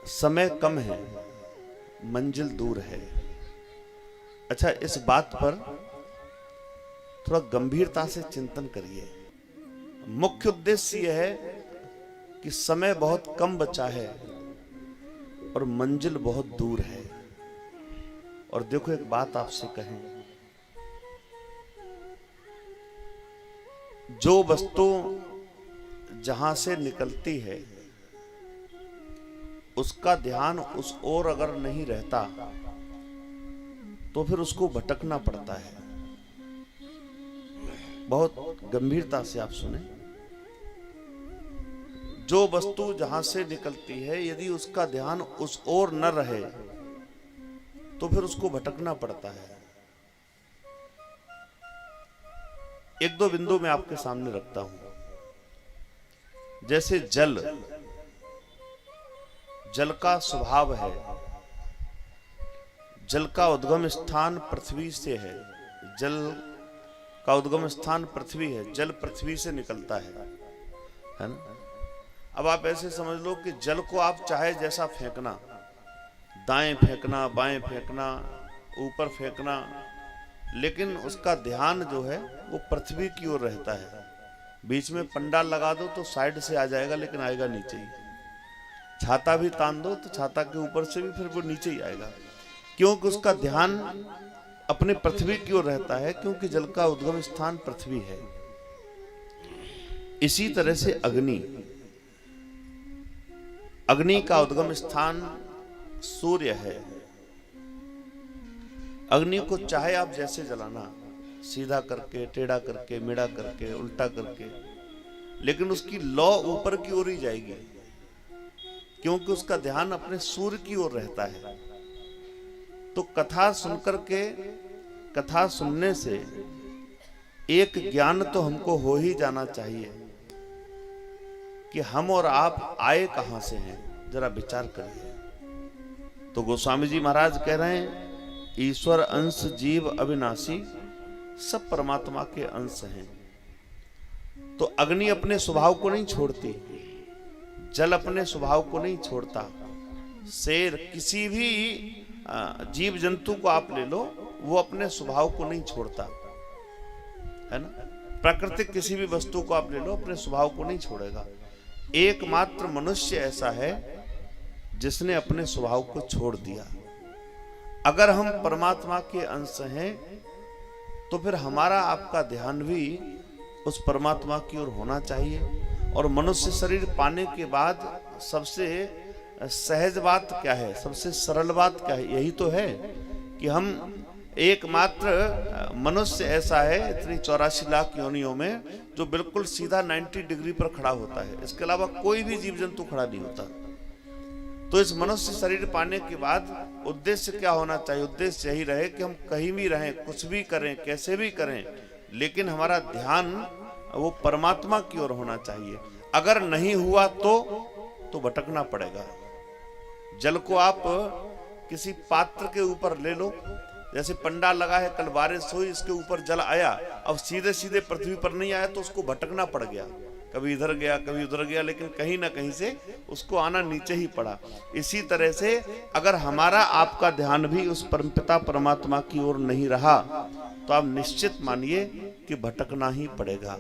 समय कम है, मंजिल दूर है। अच्छा, इस बात पर थोड़ा गंभीरता से चिंतन करिए। मुख्य उद्देश्य यह है कि समय बहुत कम बचा है और मंजिल बहुत दूर है। और देखो, एक बात आपसे कहें, जो वस्तु जहां से निकलती है उसका ध्यान उस ओर अगर नहीं रहता तो फिर उसको भटकना पड़ता है। बहुत गंभीरता से आप सुने। जो वस्तु जहां से निकलती है यदि उसका ध्यान उस ओर न रहे तो फिर उसको भटकना पड़ता है। एक दो बिंदु मैं आपके सामने रखता हूं। जैसे जल का स्वभाव है, जल का उद्गम स्थान पृथ्वी से है। जल का उद्गम स्थान पृथ्वी है, जल पृथ्वी से निकलता है ना। अब आप ऐसे समझ लो कि जल को आप चाहे जैसा फेंकना, दाएं फेंकना, बाएं फेंकना, ऊपर फेंकना, लेकिन उसका ध्यान जो है वो पृथ्वी की ओर रहता है। बीच में पंडाल लगा दो तो साइड से आ जाएगा, लेकिन आएगा नीचे ही। छाता भी तान दो तो छाता के ऊपर से भी फिर वो नीचे ही आएगा, क्योंकि उसका ध्यान अपने पृथ्वी की ओर रहता है, क्योंकि जल का उद्गम स्थान पृथ्वी है। इसी तरह से अग्नि का उद्गम स्थान सूर्य है। अग्नि को चाहे आप जैसे जलाना, सीधा करके, टेढ़ा करके, मेढ़ा करके, उल्टा करके, लेकिन उसकी लौ ऊपर की ओर ही जाएगी, क्योंकि उसका ध्यान अपने सूर्य की ओर रहता है। तो कथा सुनकर के, कथा सुनने से एक ज्ञान तो हमको हो ही जाना चाहिए कि हम और आप आए कहां से हैं। जरा विचार करिए। तो गोस्वामी जी महाराज कह रहे हैं, ईश्वर अंश जीव अविनाशी, सब परमात्मा के अंश हैं। तो अग्नि अपने स्वभाव को नहीं छोड़ती, जल अपने स्वभाव को नहीं छोड़ता, शेर, किसी भी जीव जंतु को आप ले लो, वो अपने स्वभाव को नहीं छोड़ता, है ना। प्राकृतिक किसी भी वस्तु को आप ले लो, अपने स्वभाव को नहीं छोड़ेगा। एकमात्र मनुष्य ऐसा है जिसने अपने स्वभाव को छोड़ दिया। अगर हम परमात्मा के अंश हैं तो फिर हमारा आपका ध्यान भी उस परमात्मा की ओर होना चाहिए। और मनुष्य शरीर पाने के बाद सबसे सहज बात क्या है, सबसे सरल बात क्या है? यही तो है कि हम एकमात्र मनुष्य ऐसा है इतनी 84 लाख योनियों में जो बिल्कुल सीधा 90 डिग्री पर खड़ा होता है। इसके अलावा कोई भी जीव जंतु खड़ा नहीं होता। तो इस मनुष्य शरीर पाने के बाद उद्देश्य क्या होना चाहिए? उद्देश्य यही रहे कि हम कहीं भी रहें, कुछ भी करें, कैसे भी करें, लेकिन हमारा ध्यान वो परमात्मा की ओर होना चाहिए। अगर नहीं हुआ तो भटकना पड़ेगा। जल को आप किसी पात्र के ऊपर ले लो, जैसे पंडाल लगा है, कल बारिश हुई, इसके ऊपर जल आया, अब सीधे सीधे पृथ्वी पर नहीं आया तो उसको भटकना पड़ गया, कभी इधर गया कभी उधर गया, लेकिन कहीं ना कहीं से उसको आना नीचे ही पड़ा। इसी तरह से अगर हमारा आपका ध्यान भी उस परमपिता परमात्मा की ओर नहीं रहा तो आप निश्चित मानिए कि भटकना ही पड़ेगा।